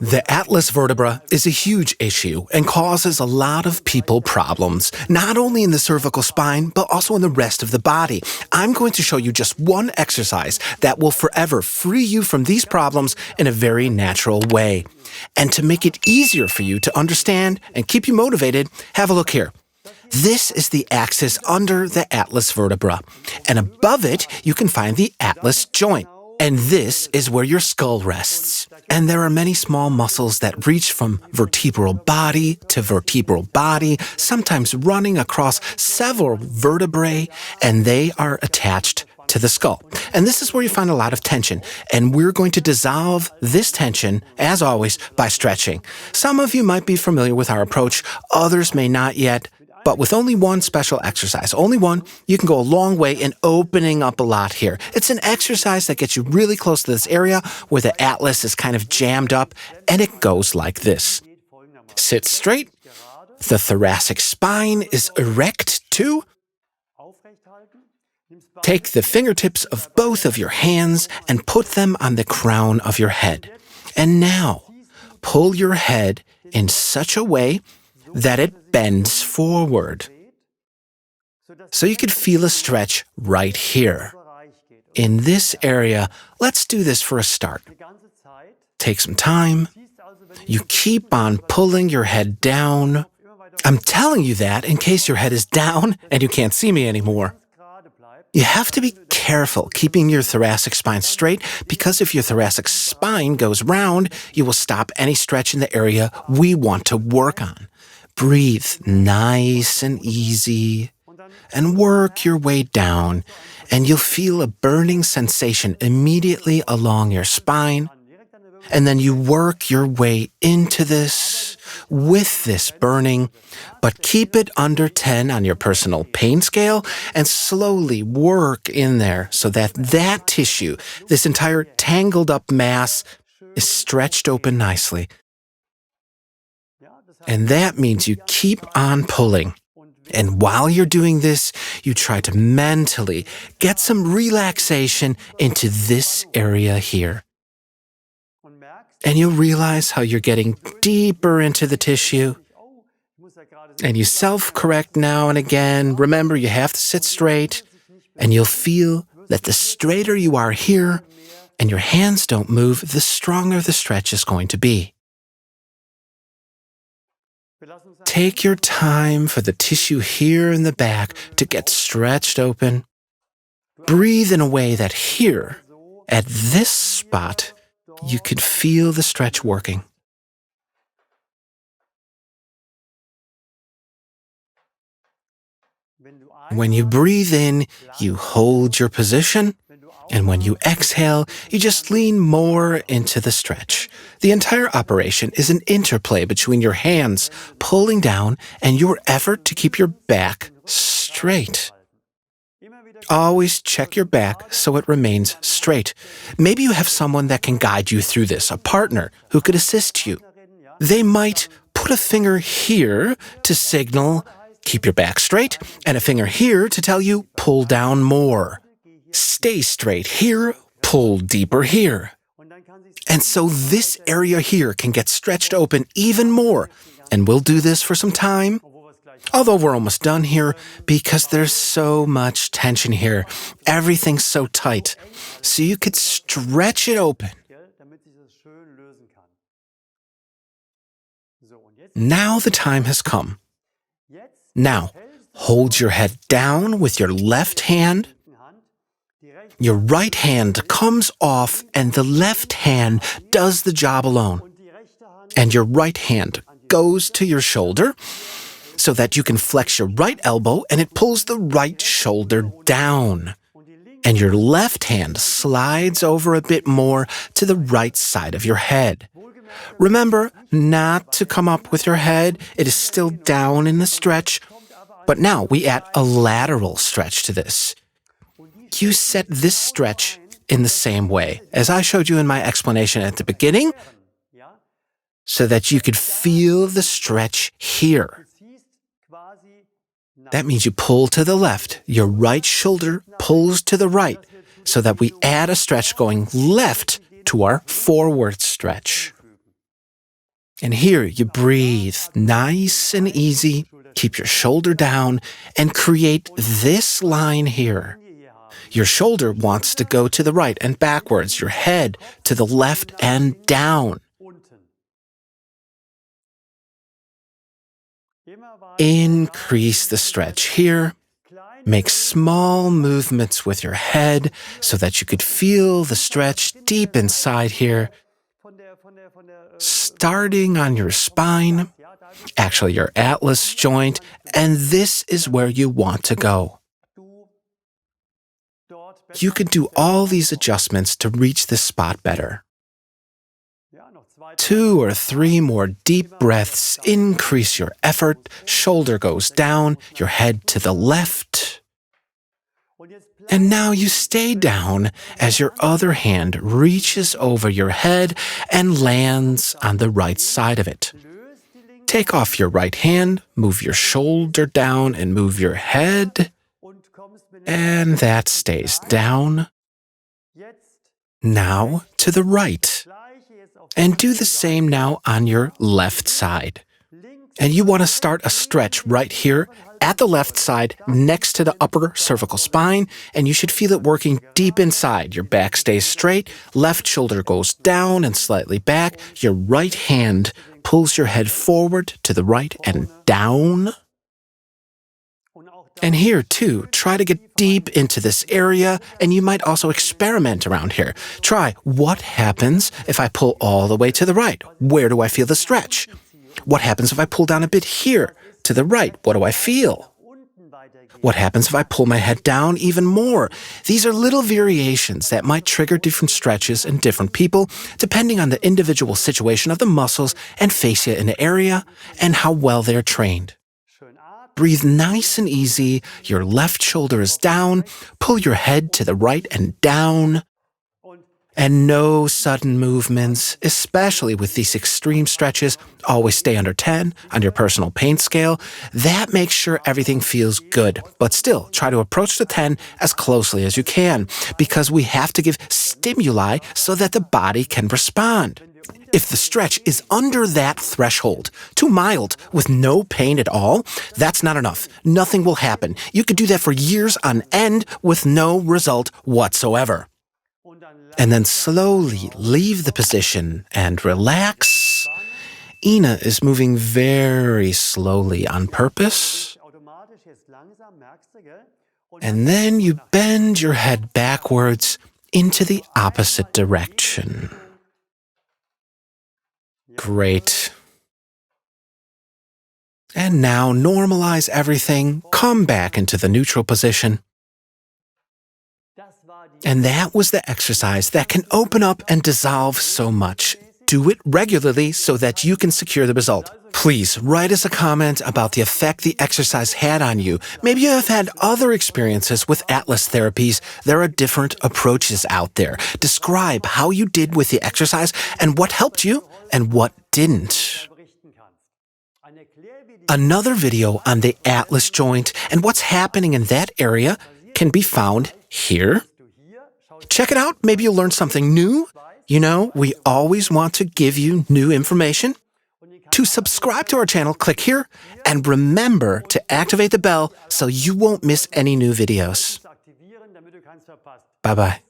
The atlas vertebra is a huge issue and causes a lot of people problems, not only in the cervical spine, but also in the rest of the body. I'm going to show you just one exercise that will forever free you from these problems in a very natural way. And to make it easier for you to understand and keep you motivated, have a look here. This is the axis under the atlas vertebra, and above it you can find the atlas joint. And this is where your skull rests. And there are many small muscles that reach from vertebral body to vertebral body, sometimes running across several vertebrae, and they are attached to the skull. And this is where you find a lot of tension. And we're going to dissolve this tension, as always, by stretching. Some of you might be familiar with our approach, others may not yet. But with only one special exercise, only one, you can go a long way in opening up a lot here. It's an exercise that gets you really close to this area where the atlas is kind of jammed up, and it goes like this. Sit straight. The thoracic spine is erect too. Take the fingertips of both of your hands and put them on the crown of your head. And now, pull your head in such a way that it bends forward. So you could feel a stretch right here. In this area, let's do this for a start. Take some time. You keep on pulling your head down. I'm telling you that in case your head is down and you can't see me anymore. You have to be careful keeping your thoracic spine straight, because if your thoracic spine goes round, you will stop any stretch in the area we want to work on. Breathe nice and easy and work your way down, and you'll feel a burning sensation immediately along your spine. And then you work your way into this with this burning, but keep it under 10 on your personal pain scale and slowly work in there so that that tissue, this entire tangled up mass, is stretched open nicely. And that means you keep on pulling. And while you're doing this, you try to mentally get some relaxation into this area here. And you'll realize how you're getting deeper into the tissue. And you self-correct now and again. Remember, you have to sit straight. And you'll feel that the straighter you are here and your hands don't move, the stronger the stretch is going to be. Take your time for the tissue here in the back to get stretched open. Breathe in a way that here, at this spot, you can feel the stretch working. When you breathe in, you hold your position. And when you exhale, you just lean more into the stretch. The entire operation is an interplay between your hands pulling down and your effort to keep your back straight. Always check your back so it remains straight. Maybe you have someone that can guide you through this, a partner who could assist you. They might put a finger here to signal, keep your back straight, and a finger here to tell you, pull down more. Stay straight here, pull deeper here. And so this area here can get stretched open even more. And we'll do this for some time. Although we're almost done here because there's so much tension here. Everything's so tight. So you could stretch it open. Now the time has come. Now, hold your head down with your left hand. Your right hand comes off and the left hand does the job alone. And your right hand goes to your shoulder so that you can flex your right elbow and it pulls the right shoulder down. And your left hand slides over a bit more to the right side of your head. Remember not to come up with your head. It is still down in the stretch. But now we add a lateral stretch to this. You set this stretch in the same way as I showed you in my explanation at the beginning, so that you could feel the stretch here. That means you pull to the left, your right shoulder pulls to the right, so that we add a stretch going left to our forward stretch. And here you breathe nice and easy, keep your shoulder down, and create this line here. Your shoulder wants to go to the right and backwards, your head to the left and down. Increase the stretch here. Make small movements with your head so that you could feel the stretch deep inside here, starting on your spine, actually your atlas joint, and this is where you want to go. You could do all these adjustments to reach this spot better. 2 or 3 more deep breaths increase your effort, shoulder goes down, your head to the left. And now you stay down as your other hand reaches over your head and lands on the right side of it. Take off your right hand, move your shoulder down and move your head, and that stays down. Now to the right. And do the same now on your left side. And you want to start a stretch right here at the left side next to the upper cervical spine, and you should feel it working deep inside. Your back stays straight, left shoulder goes down and slightly back, your right hand pulls your head forward to the right and down. And here, too, try to get deep into this area, and you might also experiment around here. Try, what happens if I pull all the way to the right? Where do I feel the stretch? What happens if I pull down a bit here to the right? What do I feel? What happens if I pull my head down even more? These are little variations that might trigger different stretches in different people, depending on the individual situation of the muscles and fascia in the area and how well they're trained. Breathe nice and easy, your left shoulder is down, pull your head to the right and down, and no sudden movements, especially with these extreme stretches. Always stay under 10 on your personal pain scale. That makes sure everything feels good, but still try to approach the 10 as closely as you can, because we have to give stimuli so that the body can respond. If the stretch is under that threshold, too mild, with no pain at all, that's not enough. Nothing will happen. You could do that for years on end with no result whatsoever. And then slowly leave the position and relax. Ina is moving very slowly on purpose. And then you bend your head backwards into the opposite direction. Great. And now normalize everything, come back into the neutral position. And that was the exercise that can open up and dissolve so much. Do it regularly so that you can secure the result. Please write us a comment about the effect the exercise had on you. Maybe you have had other experiences with Atlas therapies. There are different approaches out there. Describe how you did with the exercise and what helped you and what didn't. Another video on the Atlas joint and what's happening in that area can be found here. Check it out. Maybe you'll learn something new. You know, we always want to give you new information. To subscribe to our channel, click here, and remember to activate the bell so you won't miss any new videos. Bye-bye.